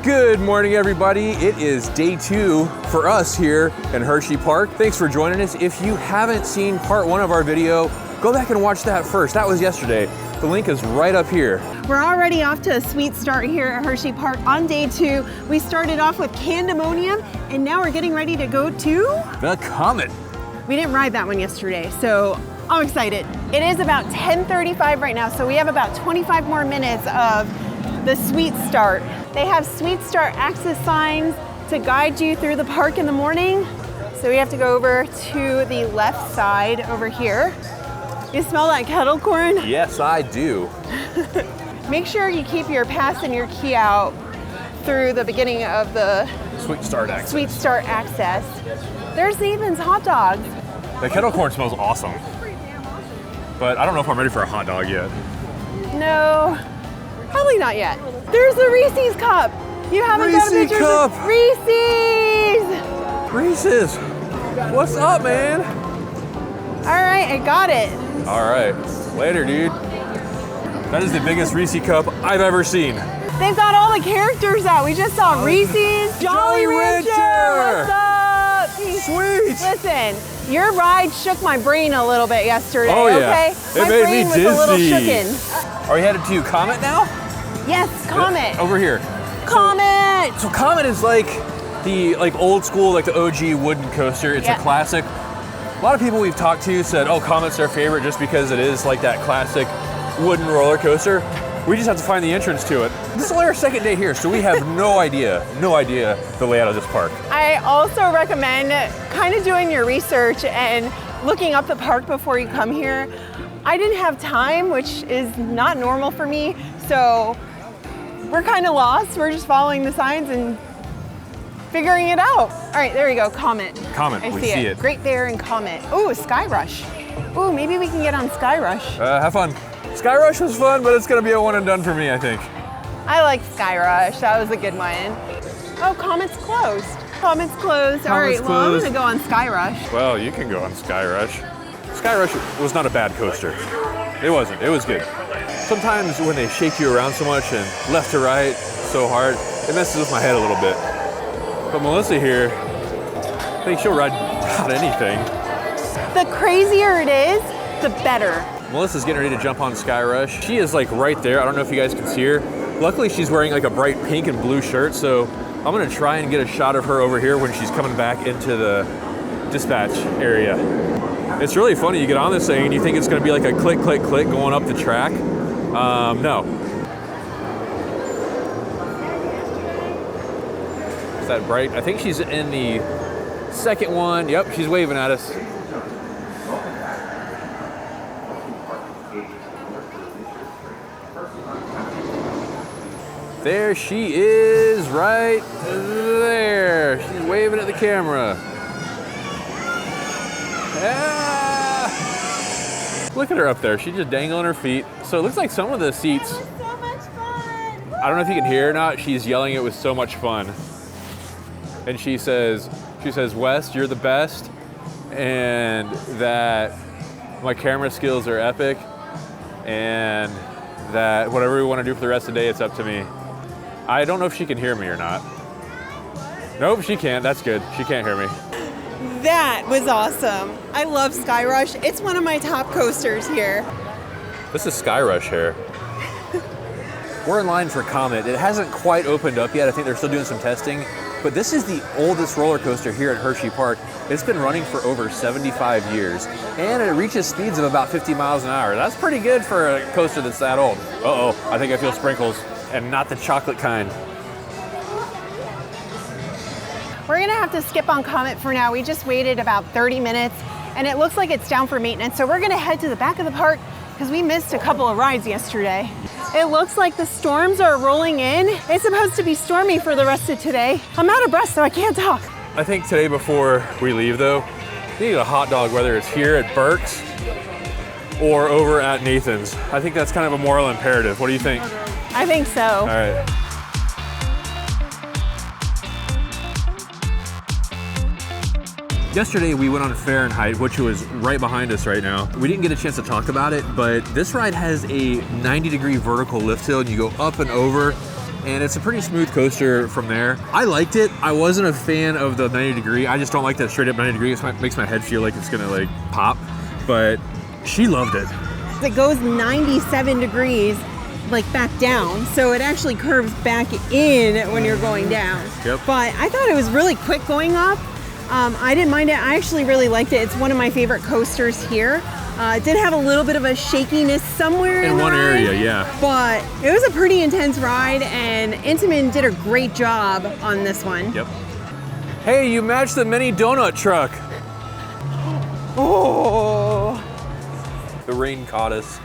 Good morning, everybody. It is day 2 for us here in Hershey Park. Thanks for joining us. If you haven't seen part 1 of our video, go back and watch that first. That was yesterday. The link is right up here. We're already off to a sweet start here at Hershey Park on day 2. We started off with Candemonium, and now we're getting ready to go to the Comet. We didn't ride that one yesterday, so I'm excited. It is about 10:35 right now, so we have about 25 more minutes of the Sweet Start. They have Sweet Start access signs to guide you through the park in the morning. So we have to go over to the left side over here. You smell that kettle corn? Yes, I do. Make sure you keep your pass and your key out through the beginning of the Sweet Start access. Sweet Start access. There's Ethan's hot dogs. The kettle corn smells awesome. But I don't know if I'm ready for a hot dog yet. No, probably not yet. There's the Reese's cup. You haven't got a picture of Reese's. Reese's. What's up, man? All right, I got it. All right, later, dude. That is the biggest Reese cup I've ever seen. They've got all the characters out. We just saw Reese's, Jolly Rancher. What's up? Sweet. Listen, your ride shook my brain a little bit yesterday, oh, yeah. okay? It made me dizzy. Was a little shooken. Are we headed to Comet now? Yes, Comet. Over here. Comet. So Comet is like the old school, like the OG wooden coaster. It's a classic. A lot of people we've talked to said, oh, Comet's their favorite just because it is like that classic wooden roller coaster. We just have to find the entrance to it. This is only our second day here, so we have no idea the layout of this park. I also recommend kind of doing your research and looking up the park before you come here. I didn't have time, which is not normal for me, so we're kind of lost. We're just following the signs and figuring it out. All right, there we go, Comet. Comet, we see it. Great Bear and Comet. Ooh, Sky Rush. Ooh, maybe we can get on Sky Rush. Have fun. Sky Rush was fun, but it's gonna be a one and done for me, I think. I like Sky Rush, that was a good one. Oh, Comet's closed. Comet's closed. All right, well, I'm gonna go on Sky Rush. Well, you can go on Sky Rush. Sky Rush was not a bad coaster. It wasn't, it was good. Sometimes when they shake you around so much and left to right so hard, it messes with my head a little bit. But Melissa here, I think she'll ride about anything. The crazier it is, the better. Melissa's getting ready to jump on Sky Rush. She is like right there. I don't know if you guys can see her. Luckily, she's wearing like a bright pink and blue shirt, so I'm gonna try and get a shot of her over here when she's coming back into the dispatch area. It's really funny. You get on this thing and you think it's gonna be like a click, click, click going up the track. No. Is that bright? I think she's in the second one. Yep, she's waving at us. There she is, right there. She's waving at the camera. Ah! Look at her up there. She's just dangling her feet. So it looks like some of the seats. That was so much fun. I don't know if you can hear or not. She's yelling, it was so much fun. And she says, Wes, you're the best. And that my camera skills are epic. And that whatever we want to do for the rest of the day, it's up to me. I don't know if she can hear me or not. Nope, she can't. That's good. She can't hear me. That was awesome. I love Sky Rush. It's one of my top coasters here. This is Sky Rush here. We're in line for Comet. It hasn't quite opened up yet. I think they're still doing some testing. But this is the oldest roller coaster here at Hershey Park. It's been running for over 75 years. And it reaches speeds of about 50 miles an hour. That's pretty good for a coaster that's that old. Uh-oh, I think I feel sprinkles. And not the chocolate kind. We're gonna have to skip on Comet for now. We just waited about 30 minutes and it looks like it's down for maintenance. So we're gonna head to the back of the park because we missed a couple of rides yesterday. It looks like the storms are rolling in. It's supposed to be stormy for the rest of today. I'm out of breath, so I can't talk. I think today before we leave though, you need a hot dog, whether it's here at Burke's or over at Nathan's. I think that's kind of a moral imperative. What do you think? I think so. All right. Yesterday we went on Fahrenheit, which was right behind us right now. We didn't get a chance to talk about it, but this ride has a 90-degree vertical lift hill and you go up and over. and it's a pretty smooth coaster from there. I liked it. I wasn't a fan of the 90 degree. I just don't like that straight up 90 degree. It makes my head feel like it's gonna like pop, but she loved it. It goes 97 degrees like back down, so it actually curves back in when you're going down. Yep. But I thought it was really quick going up. I didn't mind it. I actually really liked it. It's one of my favorite coasters here. It did have a little bit of a shakiness somewhere In one area, yeah. But it was a pretty intense ride, and Intamin did a great job on this one. Yep. Hey, you matched the mini donut truck. Oh. The rain caught us.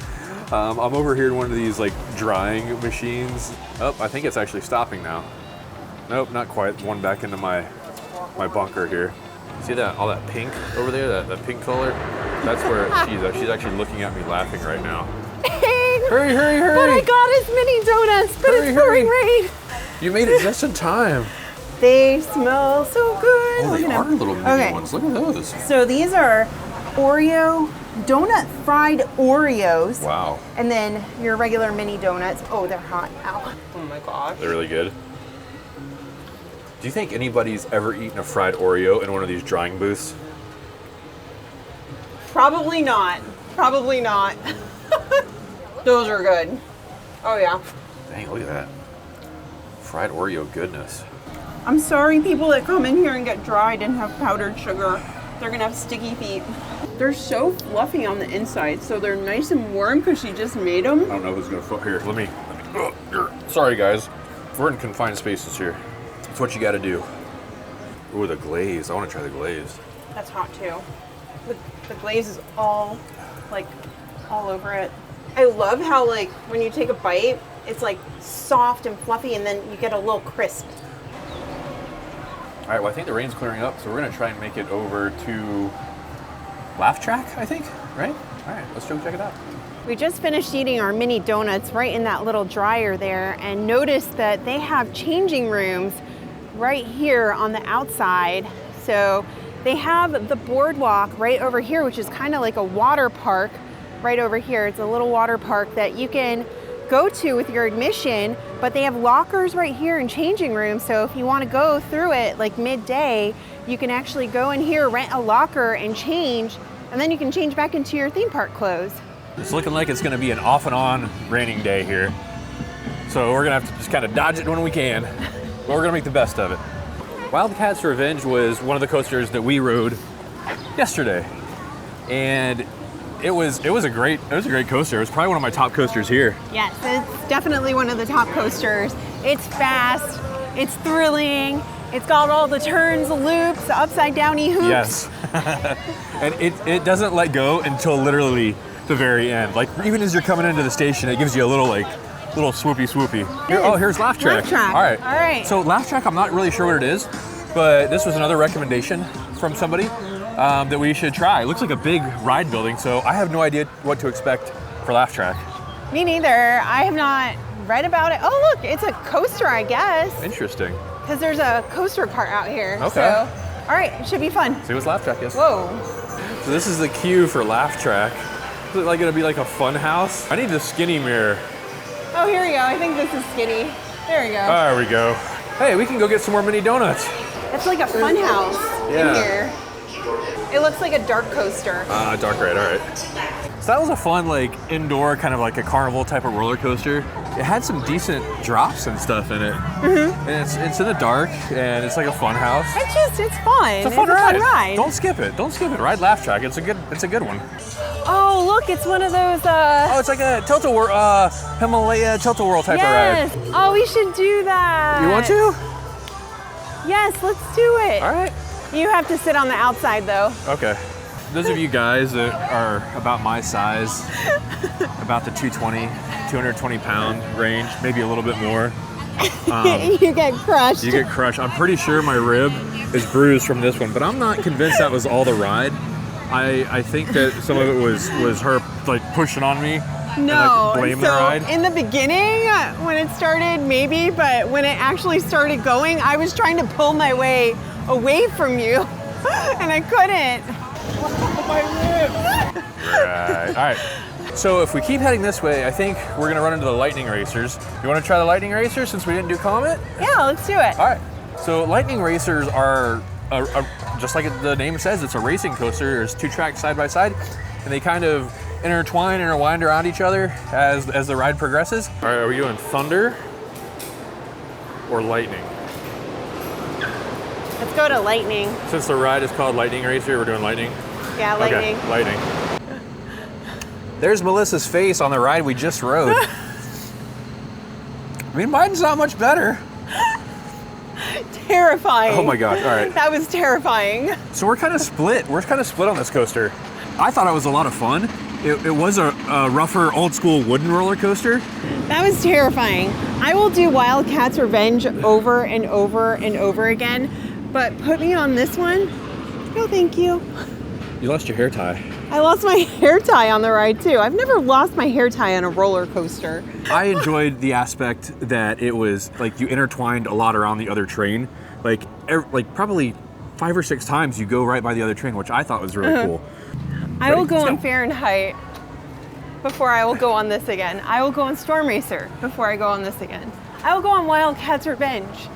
I'm over here in one of these like drying machines. Oh, I think it's actually stopping now. Nope, not quite. One back into my bunker here. See that, all that pink over there, that pink color? That's where she's at. She's actually looking at me laughing right now. Hurry, hurry, hurry! But I got his mini donuts, but Hurry, it's pouring rain. You made it just in time. They smell so good. Oh, they are little mini ones. Look at those. So these are Oreo donut fried Oreos. Wow. And then your regular mini donuts. Oh, they're hot. Ow. Oh my gosh. They're really good. Do you think anybody's ever eaten a fried Oreo in one of these drying booths? Probably not. Probably not. Those are good. Oh yeah. Dang, look at that. Fried Oreo goodness. I'm sorry people that come in here and get dried and have powdered sugar. They're gonna have sticky feet. They're so fluffy on the inside, so they're nice and warm because she just made them. I don't know who's gonna foot here. Let me sorry guys. We're in confined spaces here. It's what you gotta do. Ooh, the glaze. I wanna try the glaze. That's hot too. The glaze is all over it. I love how like when you take a bite, it's like soft and fluffy and then you get a little crisp. All right, well I think the rain's clearing up, so we're gonna try and make it over to Laugh Track, I think, right? All right, let's go check it out. We just finished eating our mini donuts right in that little dryer there and noticed that they have changing rooms right here on the outside. So they have the boardwalk right over here, which is kind of like a water park right over here. It's a little water park that you can go to with your admission, but they have lockers right here and changing rooms. So if you want to go through it like midday, you can actually go in here, rent a locker and change, and then you can change back into your theme park clothes. It's looking like it's gonna be an off and on raining day here. So we're gonna have to just kind of dodge it when we can, but we're gonna make the best of it. Wildcats Revenge was one of the coasters that we rode yesterday. And it was a great coaster. It was probably one of my top coasters here. Yes, it's definitely one of the top coasters. It's fast, it's thrilling, it's got all the turns, the loops, the upside downy hoops. Yes. And it doesn't let go until literally the very end. Like even as you're coming into the station, it gives you a little swoopy. Here's Laugh Track. Laugh Track. All right. All right. So Laugh Track, I'm not really sure what it is, but this was another recommendation from somebody that we should try. It looks like a big ride building, so I have no idea what to expect for Laugh Track. Me neither. I have not read about it. Oh look, it's a coaster, I guess. Interesting. Because there's a coaster cart out here. Okay. So, all right, it should be fun. See what Laugh Track is. Whoa. So this is the queue for Laugh Track. Is it like gonna be like a fun house? I need the skinny mirror. Oh, here we go. I think this is skinny. There we go. There we go. Hey, we can go get some more mini donuts. It's like a fun house in here. It looks like a dark coaster. Dark ride, all right. So that was a fun, like, indoor, kind of like a carnival type of roller coaster. It had some decent drops and stuff in it. Mm-hmm. And it's in the dark, and it's like a fun house. It's fun. It's a fun ride. Don't skip it. Ride Laugh Track. It's a good one. Oh, look, it's one of those. Oh, it's like a Himalaya tilt-a-whirl type of ride. Oh, we should do that. You want to? Yes, let's do it. All right. You have to sit on the outside, though. Okay. Those of you guys that are about my size, about the 220 pound range, maybe a little bit more. You get crushed. You get crushed. I'm pretty sure my rib is bruised from this one, but I'm not convinced that was all the ride. I think that some of it was her like pushing on me. No, and, like, blaming the ride. In the beginning, when it started, maybe, but when it actually started going, I was trying to pull my way away from you, and I couldn't. My rib. Right. All right. So if we keep heading this way, I think we're gonna run into the lightning racers. You wanna try the lightning racers since we didn't do Comet? Yeah, let's do it. All right. So lightning racers are, just like the name says, it's a racing coaster. There's 2 tracks side by side, and they kind of intertwine and wind around each other as the ride progresses. All right, are we doing thunder or lightning? Let's go to lightning. Since the ride is called Lightning Racer, we're doing lightning? Yeah, lightning. Okay, lightning. There's Melissa's face on the ride we just rode. I mean, mine's not much better. Terrifying. Oh my gosh, all right. That was terrifying. So we're kind of split. We're kind of split on this coaster. I thought it was a lot of fun. It was a rougher, old school wooden roller coaster. That was terrifying. I will do Wildcat's Revenge over and over and over again, but put me on this one. No, thank you. You lost your hair tie. I lost my hair tie on the ride too. I've never lost my hair tie on a roller coaster. I enjoyed the aspect that it was like you intertwined a lot around the other train. Like probably 5 or 6 times you go right by the other train, which I thought was really cool. I will go on Fahrenheit before I will go on this again. I will go on Storm Racer before I go on this again. I will go on Wildcat's Revenge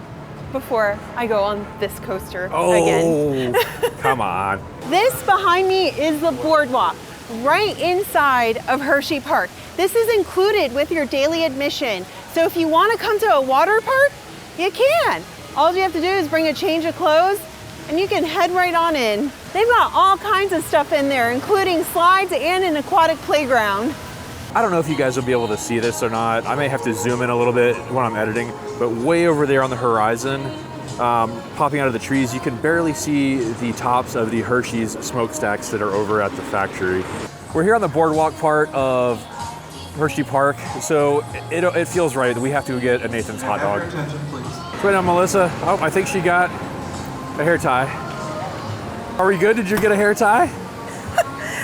before I go on this coaster again. Oh, come on. This behind me is the boardwalk right inside of HersheyPark. This is included with your daily admission. So if you want to come to a water park, you can. All you have to do is bring a change of clothes and you can head right on in. They've got all kinds of stuff in there, including slides and an aquatic playground. I don't know if you guys will be able to see this or not. I may have to zoom in a little bit when I'm editing, but way over there on the horizon, popping out of the trees, you can barely see the tops of the Hershey's smokestacks that are over at the factory. We're here on the boardwalk part of HersheyPark, so it feels right that we have to get a Nathan's hot dog. Wait on Melissa. Oh, I think she got a hair tie. Are we good? Did you get a hair tie?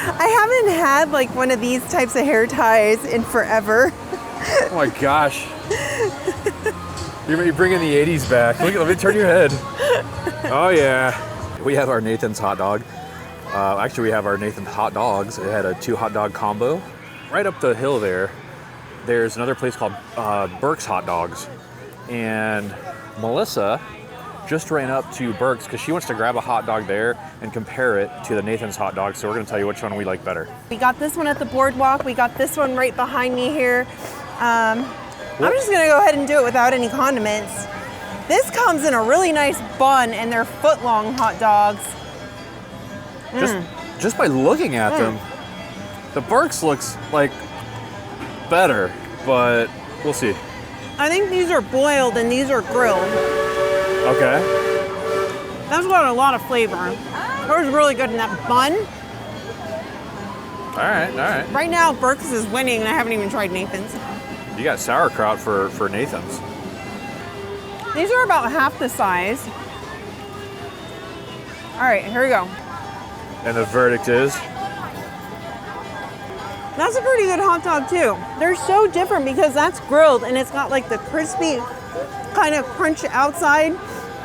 I haven't had like one of these types of hair ties in forever. Oh my gosh. You're bringing the 80s back. Look, let me turn your head. Oh yeah. We have our Nathan's hot dog. Actually, we have our Nathan's hot dogs. It had a 2 hot dog combo. Right up the hill there's another place called Burke's Hot Dogs. And Melissa just ran up to Burke's because she wants to grab a hot dog there and compare it to the Nathan's hot dog. So we're gonna tell you which one we like better. We got this one at the boardwalk. We got this one right behind me here. I'm just gonna go ahead and do it without any condiments. This comes in a really nice bun and they're foot-long hot dogs. Just by looking at them, the Burke's looks like better, but we'll see. I think these are boiled and these are grilled. Okay. That's got a lot of flavor. Hers is really good in that bun. All right. Right now, Burke's is winning and I haven't even tried Nathan's. You got sauerkraut for Nathan's. These are about half the size. All right, here we go. And the verdict is? That's a pretty good hot dog too. They're so different because that's grilled and it's got like the crispy kind of crunch outside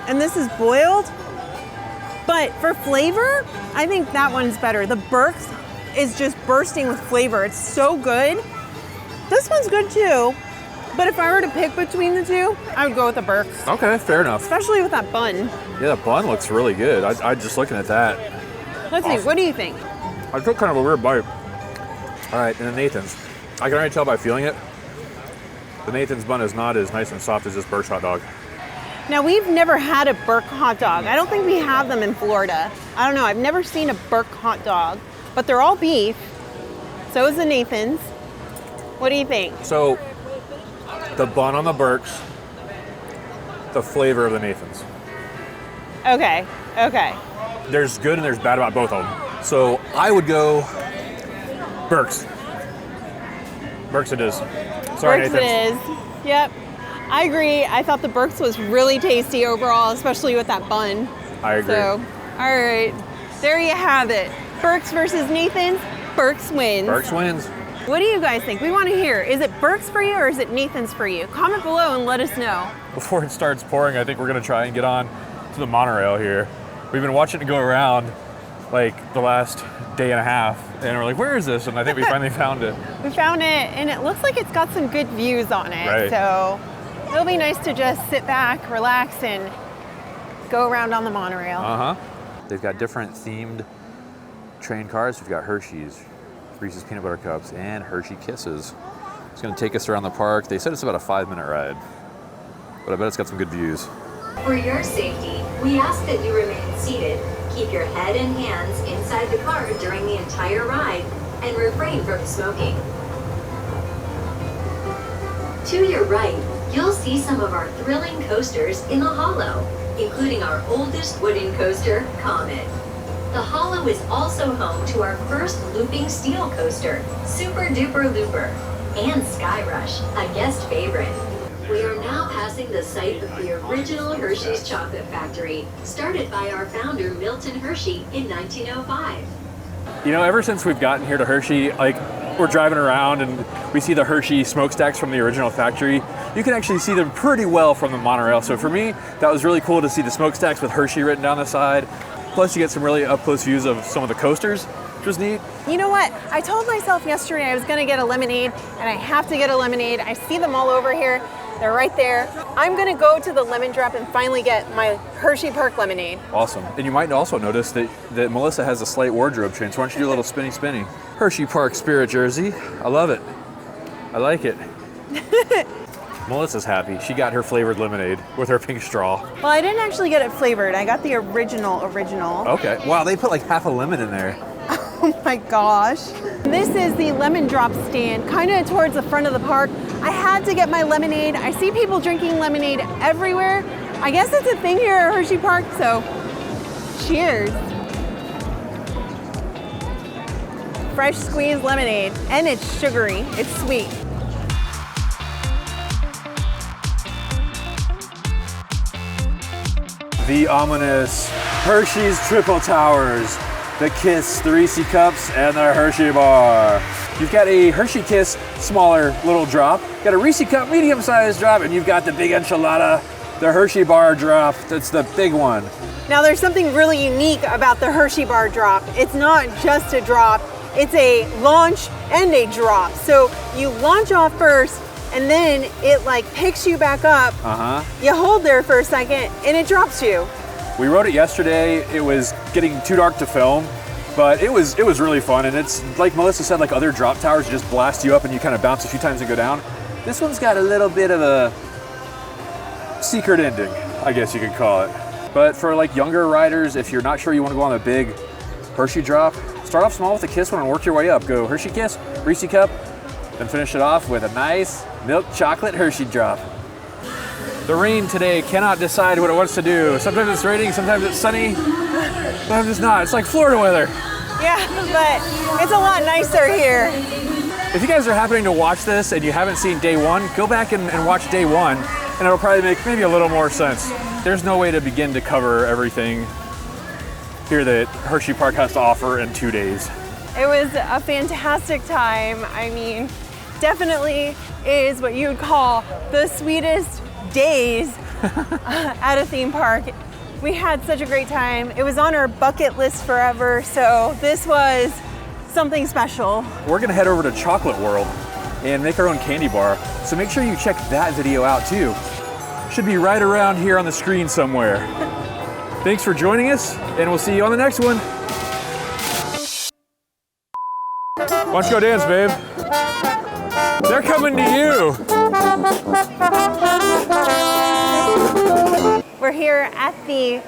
and this is boiled. But for flavor, I think that one's better. The Burke's is just bursting with flavor. It's so good. This one's good too, but if I were to pick between the two, I would go with the Burke's. Okay, fair enough. Especially with that bun. Yeah, the bun looks really good. I just looking at that. Let's see, what do you think? I took kind of a weird bite. All right, and the Nathan's. I can already tell by feeling it. The Nathan's bun is not as nice and soft as this Burke's hot dog. Now, we've never had a Burke hot dog. I don't think we have them in Florida. I don't know, I've never seen a Burke hot dog, but they're all beef. So is the Nathan's. What do you think? So, the bun on the Burke's, the flavor of the Nathan's. Okay. There's good and there's bad about both of them. So, I would go Burke's. Burke's it is. Sorry, Burke's Nathan's. it is. Yep. I agree. I thought the Burke's was really tasty overall, especially with that bun. I agree. So, all right. There you have it. Burke's versus Nathan's. Burke's wins. Burke's wins. What do you guys think? We want to hear. Is it Burke's for you or is it Nathan's for you? Comment below and let us know. Before it starts pouring, I think we're going to try and get on to the monorail here. We've been watching it go around like the last day and a half, and we're like, where is this? And I think we finally found it. We found it, and it looks like it's got some good views on it. Right. So it'll be nice to just sit back, relax, and go around on the monorail. They've got different themed train cars. We've got Hershey's, Reese's Peanut Butter Cups, and Hershey Kisses. It's gonna take us around the park. They said it's about a 5-minute ride, but I bet it's got some good views. For your safety, we ask that you remain seated, keep your head and hands inside the car during the entire ride, and refrain from smoking. To your right, you'll see some of our thrilling coasters in the hollow, including our oldest wooden coaster, Comet. The hollow is also home to our first looping steel coaster, Super Duper Looper, and Sky Rush, a guest favorite. We are now passing the site of the original Hershey's Chocolate Factory, started by our founder Milton Hershey in 1905. You know, ever since we've gotten here to Hershey, like we're driving around and we see the Hershey smokestacks from the original factory. You can actually see them pretty well from the monorail. So for me, that was really cool to see the smokestacks with Hershey written down the side. Plus you get some really up close views of some of the coasters, which was neat. You know what? I told myself yesterday I was gonna get a lemonade, and I have to get a lemonade. I see them all over here. They're right there. I'm gonna go to the lemon drop and finally get my HersheyPark lemonade. Awesome. And you might also notice that Melissa has a slight wardrobe change. So why don't you do a little spinny spinny? HersheyPark Spirit jersey. I love it. I like it. Melissa's happy. She got her flavored lemonade with her pink straw. Well, I didn't actually get it flavored. I got the original. Okay. Wow, they put like half a lemon in there. Oh my gosh. This is the lemon drop stand, kind of towards the front of the park. I had to get my lemonade. I see people drinking lemonade everywhere. I guess it's a thing here at HersheyPark, so cheers. Fresh squeezed lemonade, and it's sugary, it's sweet. The ominous Hershey's Triple Towers, the Kiss, the Reese Cups, and the Hershey Bar. You've got a Hershey Kiss smaller little drop, got a Reese Cup medium-sized drop, and you've got the big enchilada, the Hershey Bar drop. That's the big one. Now there's something really unique about the Hershey Bar drop. It's not just a drop, it's a launch and a drop. So you launch off first, and then it like picks you back up. You hold there for a second, and it drops you. We rode it yesterday. It was getting too dark to film, but it was really fun. And it's like Melissa said, like other drop towers just blast you up and you kind of bounce a few times and go down. This one's got a little bit of a secret ending, I guess you could call it. But for like younger riders, if you're not sure you want to go on a big Hershey drop, start off small with a Kiss one and work your way up. Go Hershey Kiss, Reese Cup, then finish it off with a nice milk chocolate Hershey drop. The rain today cannot decide what it wants to do. Sometimes it's raining, sometimes it's sunny, sometimes it's not. It's like Florida weather. Yeah, but it's a lot nicer here. If you guys are happening to watch this and you haven't seen day one, go back and watch day one, and it'll probably make maybe a little more sense. There's no way to begin to cover everything here that HersheyPark has to offer in 2 days. It was a fantastic time. I mean, definitely is what you would call the sweetest days at a theme park. We had such a great time. It was on our bucket list forever, so this was something special. We're gonna head over to Chocolate World and make our own candy bar, so make sure you check that video out too. Should be right around here on the screen somewhere. Thanks for joining us, and we'll see you on the next one. Why don't you go dance, babe? They're coming to you. We're here at the